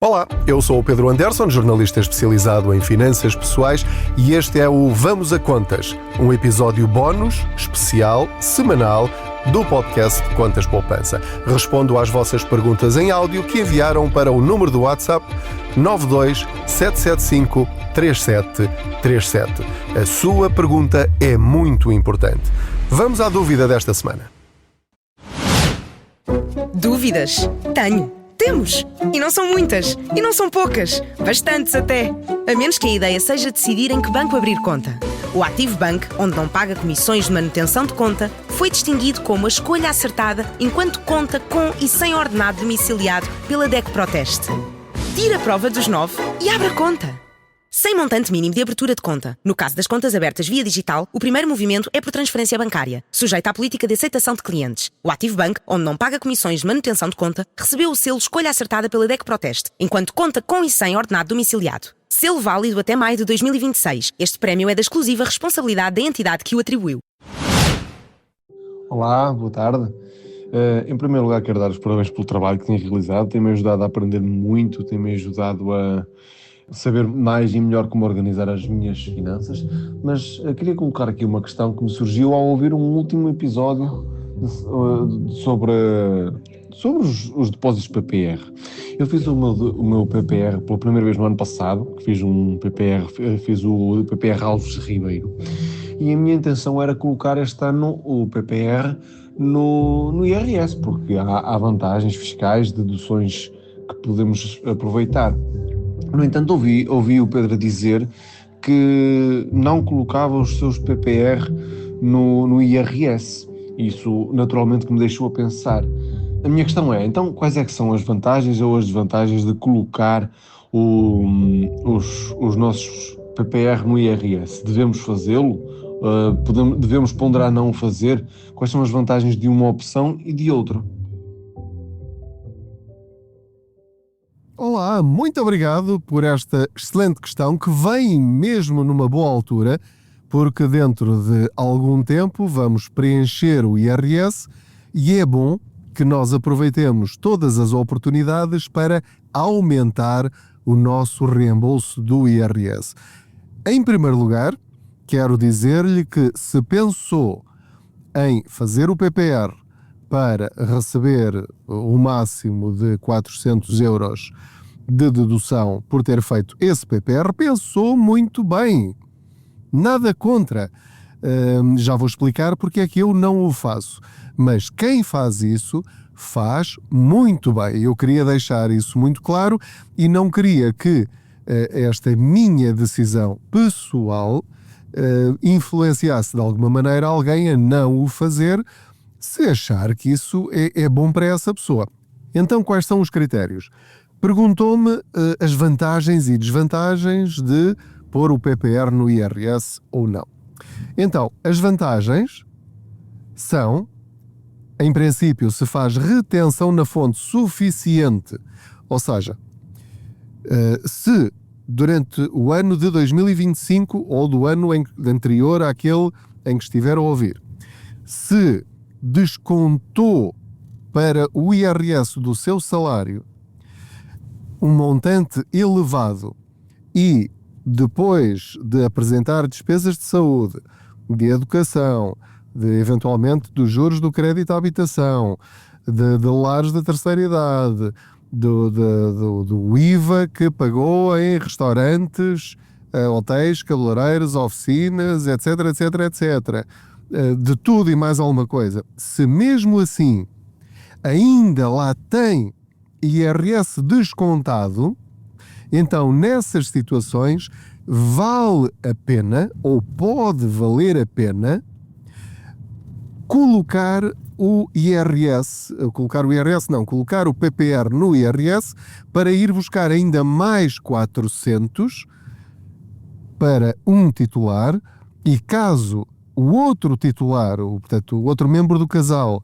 Olá, eu sou o Pedro Anderson, jornalista especializado em finanças pessoais, e este é o Vamos a Contas, um episódio bónus, especial, semanal, do podcast Contas Poupança. Respondo às vossas perguntas em áudio que enviaram para o número do WhatsApp 92 775 3737. A sua pergunta é muito importante. Vamos à dúvida desta semana. Dúvidas? Tenho. Temos! E não são muitas. E não são poucas. Bastantes até. A menos que a ideia seja decidir em que banco abrir conta. O Active Bank, onde não paga comissões de manutenção de conta, foi distinguido como a escolha acertada enquanto conta com e sem ordenado domiciliado pela DEC Proteste. Tira a prova dos 9 e abra conta. Sem montante mínimo de abertura de conta. No caso das contas abertas via digital, o primeiro movimento é por transferência bancária, sujeita à política de aceitação de clientes. O Active Bank, onde não paga comissões de manutenção de conta, recebeu o selo Escolha Acertada pela DEC Proteste, enquanto conta com e sem ordenado domiciliado. Selo válido até maio de 2026. Este prémio é da exclusiva responsabilidade da entidade que o atribuiu. Olá, boa tarde. Em primeiro lugar, quero dar os parabéns pelo trabalho que tem realizado. Tem-me ajudado a aprender muito, tem-me ajudado a saber mais e melhor como organizar as minhas finanças, mas queria colocar aqui uma questão que me surgiu ao ouvir um último episódio sobre os depósitos PPR. Eu fiz o meu PPR pela primeira vez no ano passado, que fiz o PPR Alves Ribeiro, e a minha intenção era colocar este ano o PPR no IRS, porque há vantagens fiscais, deduções que podemos aproveitar. No entanto, ouvi o Pedro dizer que não colocava os seus PPR no IRS. Isso naturalmente que me deixou a pensar. A minha questão é, então, quais é que são as vantagens ou as desvantagens de colocar os nossos PPR no IRS? Devemos fazê-lo? Devemos ponderar não o fazer? Quais são as vantagens de uma opção e de outra? Olá, muito obrigado por esta excelente questão que vem mesmo numa boa altura, porque dentro de algum tempo vamos preencher o IRS e é bom que nós aproveitemos todas as oportunidades para aumentar o nosso reembolso do IRS. Em primeiro lugar, quero dizer-lhe que se pensou em fazer o PPR para receber o máximo de 400 euros de dedução por ter feito esse PPR, pensou muito bem. Nada contra. Já vou explicar porque é que eu não o faço. Mas quem faz isso, faz muito bem. Eu queria deixar isso muito claro e não queria que esta minha decisão pessoal influenciasse de alguma maneira alguém a não o fazer, se achar que isso é bom para essa pessoa. Então, quais são os critérios? Perguntou-me as vantagens e desvantagens de pôr o PPR no IRS ou não. Então, as vantagens são, em princípio, se faz retenção na fonte suficiente, ou seja, se durante o ano de 2025 ou do ano anterior àquele em que estiver a ouvir, se descontou para o IRS do seu salário um montante elevado e depois de apresentar despesas de saúde, de educação, de eventualmente dos juros do crédito à habitação, de lares da terceira idade, do IVA que pagou em restaurantes, hotéis, cabeleireiros, oficinas, etc, etc, etc, de tudo e mais alguma coisa, se mesmo assim ainda lá tem IRS descontado, então nessas situações vale a pena, ou pode valer a pena, colocar o PPR no IRS para ir buscar ainda mais 400 para um titular, e caso o outro titular, portanto o outro membro do casal,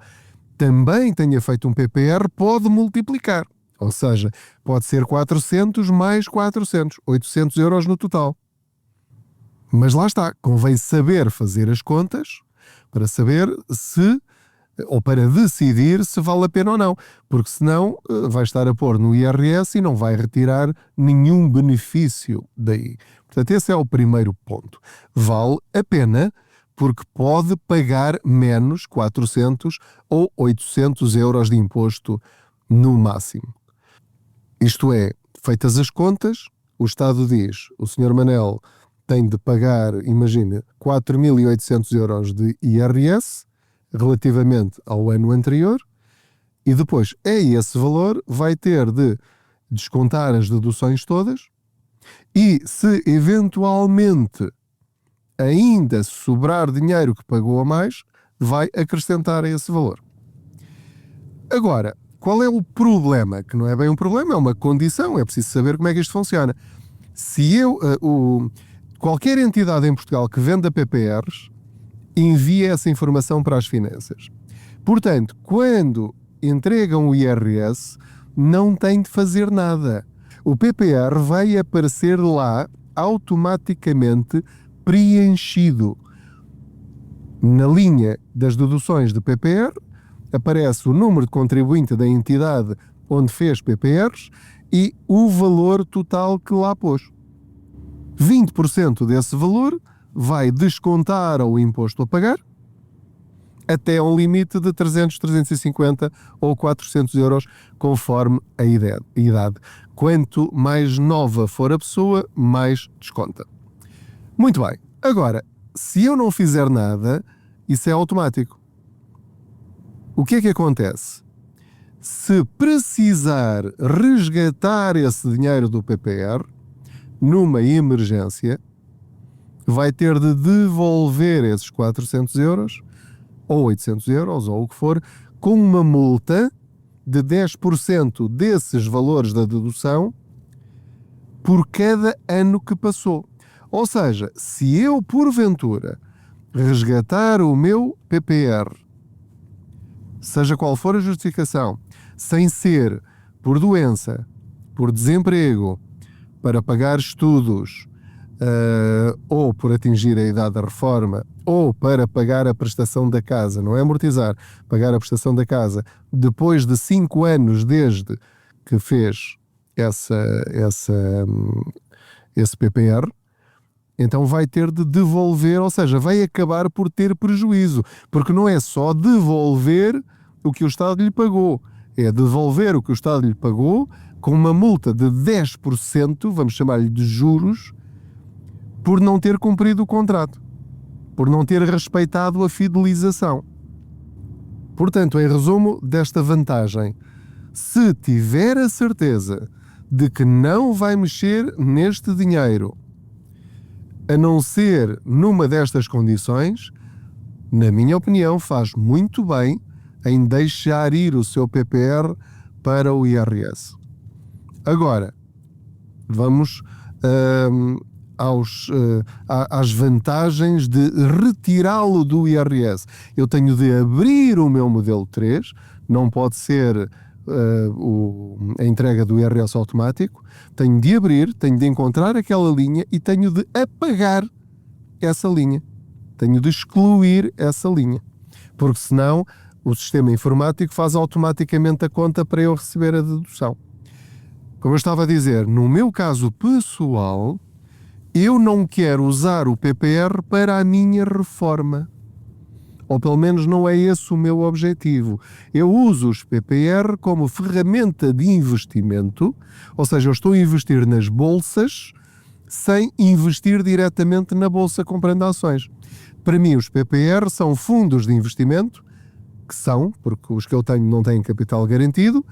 também tenha feito um PPR, pode multiplicar. Ou seja, pode ser 400 mais 400, 800 euros no total. Mas lá está, convém saber fazer as contas para saber se ou para decidir se vale a pena ou não, porque senão vai estar a pôr no IRS e não vai retirar nenhum benefício daí. Portanto, esse é o primeiro ponto. Vale a pena porque pode pagar menos 400 ou 800 euros de imposto no máximo. Isto é, feitas as contas, o Estado diz, o Sr. Manel tem de pagar, imagine, 4.800 euros de IRS relativamente ao ano anterior e depois esse valor vai ter de descontar as deduções todas e se eventualmente ainda sobrar dinheiro que pagou a mais, vai acrescentar a esse valor. Agora, qual é o problema? Que não é bem um problema, é uma condição, é preciso saber como é que isto funciona. Se qualquer entidade em Portugal que venda PPRs, envia essa informação para as finanças. Portanto, quando entregam o IRS, não tem de fazer nada. O PPR vai aparecer lá automaticamente preenchido. Na linha das deduções de PPR, aparece o número de contribuinte da entidade onde fez PPRs e o valor total que lá pôs. 20% desse valor vai descontar ao imposto a pagar até um limite de 300, 350 ou 400 euros, conforme a idade. Quanto mais nova for a pessoa, mais desconta. Muito bem. Agora, se eu não fizer nada, isso é automático. O que é que acontece? Se precisar resgatar esse dinheiro do PPR, numa emergência, vai ter de devolver esses 400 euros, ou 800 euros, ou o que for, com uma multa de 10% desses valores da dedução por cada ano que passou. Ou seja, se eu, porventura, resgatar o meu PPR, seja qual for a justificação, sem ser por doença, por desemprego, para pagar estudos, ou por atingir a idade da reforma, ou para pagar a prestação da casa, não é amortizar, pagar a prestação da casa, depois de 5 anos desde que fez esse PPR, então vai ter de devolver, ou seja, vai acabar por ter prejuízo, porque não é só devolver o que o Estado lhe pagou, é devolver o que o Estado lhe pagou com uma multa de 10%, vamos chamar-lhe de juros, por não ter cumprido o contrato, por não ter respeitado a fidelização. Portanto, em resumo desta vantagem, se tiver a certeza de que não vai mexer neste dinheiro, a não ser numa destas condições, na minha opinião, faz muito bem em deixar ir o seu PPR para o IRS. Agora, vamos às vantagens de retirá-lo do IRS. Eu tenho de abrir o meu modelo 3, não pode ser a entrega do IRS automático, tenho de abrir, tenho de encontrar aquela linha e tenho de apagar essa linha. Tenho de excluir essa linha, porque senão o sistema informático faz automaticamente a conta para eu receber a dedução. Como eu estava a dizer, no meu caso pessoal, eu não quero usar o PPR para a minha reforma. Ou pelo menos não é esse o meu objetivo. Eu uso os PPR como ferramenta de investimento, ou seja, eu estou a investir nas bolsas sem investir diretamente na bolsa comprando ações. Para mim, os PPR são fundos de investimento, que são, porque os que eu tenho não têm capital garantido,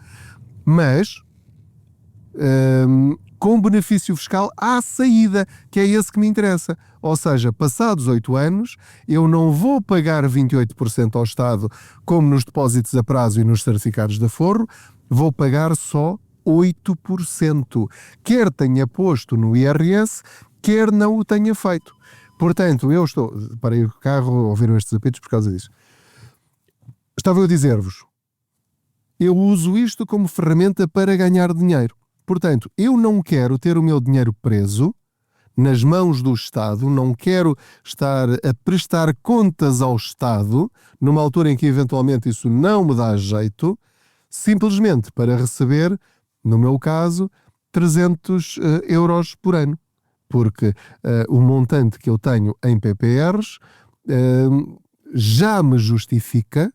mas com benefício fiscal à saída, que é esse que me interessa. Ou seja, passados 8 anos, eu não vou pagar 28% ao Estado, como nos depósitos a prazo e nos certificados de aforro, vou pagar só 8%. Quer tenha posto no IRS, quer não o tenha feito. Portanto, eu estou... Parei o carro, ouviram estes apitos por causa disso. Estava eu a dizer-vos, eu uso isto como ferramenta para ganhar dinheiro. Portanto, eu não quero ter o meu dinheiro preso nas mãos do Estado, não quero estar a prestar contas ao Estado, numa altura em que eventualmente isso não me dá jeito, simplesmente para receber, no meu caso, 300 euros por ano. Porque o montante que eu tenho em PPRs já me justifica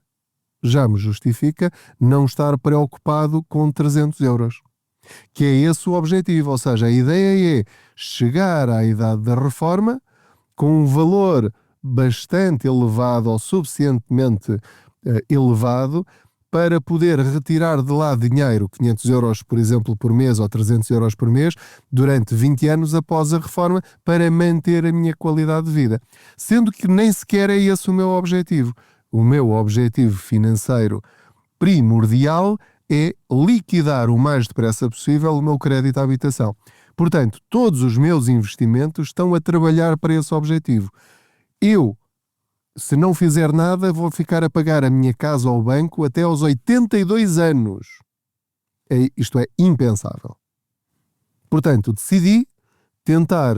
não estar preocupado com 300 euros. Que é esse o objetivo, ou seja, a ideia é chegar à idade da reforma com um valor bastante elevado ou suficientemente elevado para poder retirar de lá dinheiro, 500 euros, por exemplo, por mês ou 300 euros por mês, durante 20 anos após a reforma, para manter a minha qualidade de vida. Sendo que nem sequer é esse o meu objetivo. O meu objetivo financeiro primordial é liquidar o mais depressa possível o meu crédito à habitação. Portanto, todos os meus investimentos estão a trabalhar para esse objetivo. Eu, se não fizer nada, vou ficar a pagar a minha casa ao banco até aos 82 anos. Isto é impensável. Portanto, decidi tentar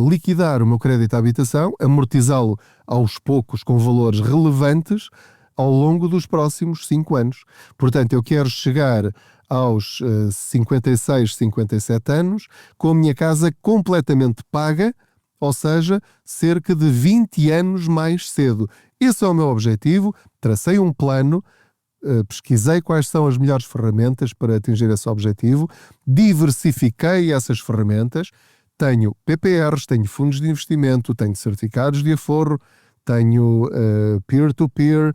liquidar o meu crédito à habitação, amortizá-lo aos poucos com valores relevantes ao longo dos próximos 5 anos. Portanto, eu quero chegar aos 56, 57 anos com a minha casa completamente paga, ou seja, cerca de 20 anos mais cedo. Esse é o meu objetivo, tracei um plano, pesquisei quais são as melhores ferramentas para atingir esse objetivo, diversifiquei essas ferramentas, tenho PPRs, tenho fundos de investimento, tenho certificados de aforro, tenho peer-to-peer,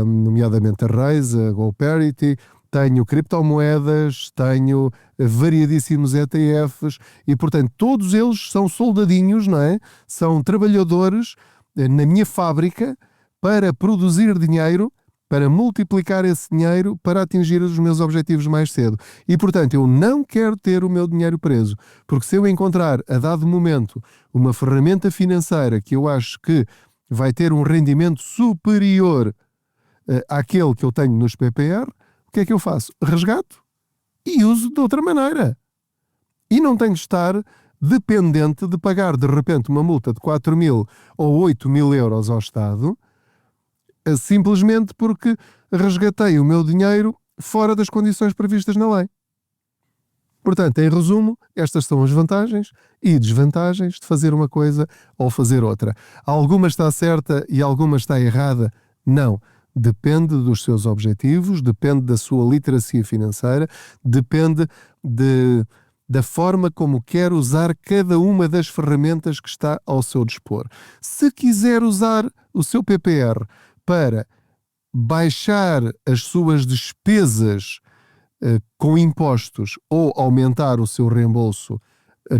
nomeadamente a Raise, a GoParity, tenho criptomoedas, tenho variadíssimos ETFs e, portanto, todos eles são soldadinhos, não é? São trabalhadores na minha fábrica para produzir dinheiro, para multiplicar esse dinheiro para atingir os meus objetivos mais cedo. E, portanto, eu não quero ter o meu dinheiro preso, porque se eu encontrar, a dado momento, uma ferramenta financeira que eu acho que vai ter um rendimento superior àquele que eu tenho nos PPR, o que é que eu faço? Resgato e uso de outra maneira. E não tenho de estar dependente de pagar de repente uma multa de 4.000 ou 8.000 euros ao Estado, simplesmente porque resgatei o meu dinheiro fora das condições previstas na lei. Portanto, em resumo, estas são as vantagens e desvantagens de fazer uma coisa ou fazer outra. Alguma está certa e alguma está errada? Não. Depende dos seus objetivos, depende da sua literacia financeira, depende da forma como quer usar cada uma das ferramentas que está ao seu dispor. Se quiser usar o seu PPR para baixar as suas despesas com impostos ou aumentar o seu reembolso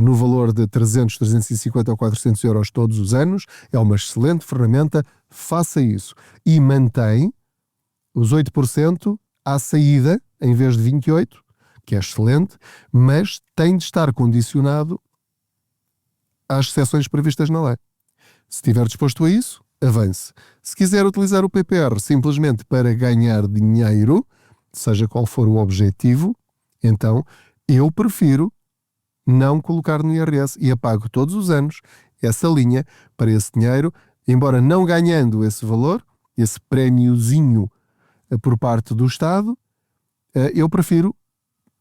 no valor de 300, 350 ou 400 euros todos os anos, é uma excelente ferramenta, faça isso. E mantém os 8% à saída, em vez de 28%, que é excelente, mas tem de estar condicionado às exceções previstas na lei. Se estiver disposto a isso, avance. Se quiser utilizar o PPR simplesmente para ganhar dinheiro, seja qual for o objetivo, então eu prefiro não colocar no IRS e apago todos os anos essa linha para esse dinheiro, embora não ganhando esse valor, esse prémiozinho por parte do Estado, eu prefiro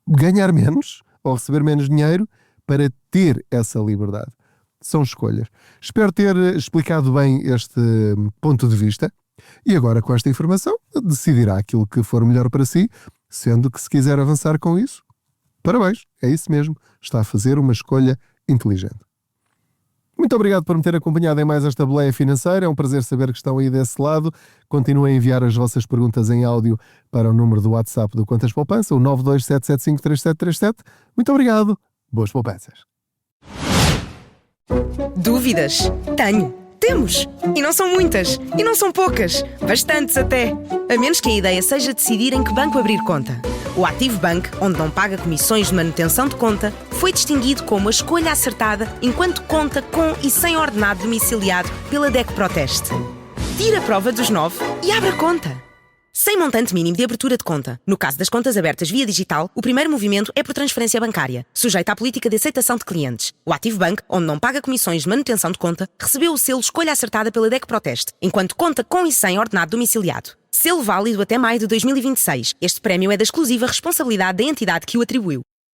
ganhar menos ou receber menos dinheiro para ter essa liberdade. São escolhas. Espero ter explicado bem este ponto de vista e agora com esta informação decidirá aquilo que for melhor para si, sendo que se quiser avançar com isso, parabéns, é isso mesmo, está a fazer uma escolha inteligente. Muito obrigado por me ter acompanhado em mais esta boleia financeira, é um prazer saber que estão aí desse lado. Continuem a enviar as vossas perguntas em áudio para o número do WhatsApp do Contas Poupança, o 927753737. Muito obrigado, boas poupanças. Dúvidas? Tenho. Temos. E não são muitas. E não são poucas. Bastantes até. A menos que a ideia seja decidir em que banco abrir conta. O Active Bank, onde não paga comissões de manutenção de conta, foi distinguido como a escolha acertada enquanto conta com e sem ordenado domiciliado pela DEC Proteste. Tire a prova dos 9 e abra conta. Sem montante mínimo de abertura de conta. No caso das contas abertas via digital, o primeiro movimento é por transferência bancária, sujeita à política de aceitação de clientes. O Active Bank, onde não paga comissões de manutenção de conta, recebeu o selo Escolha Acertada pela DEC Proteste, enquanto conta com e sem ordenado domiciliado. Selo válido até maio de 2026. Este prémio é da exclusiva responsabilidade da entidade que o atribuiu.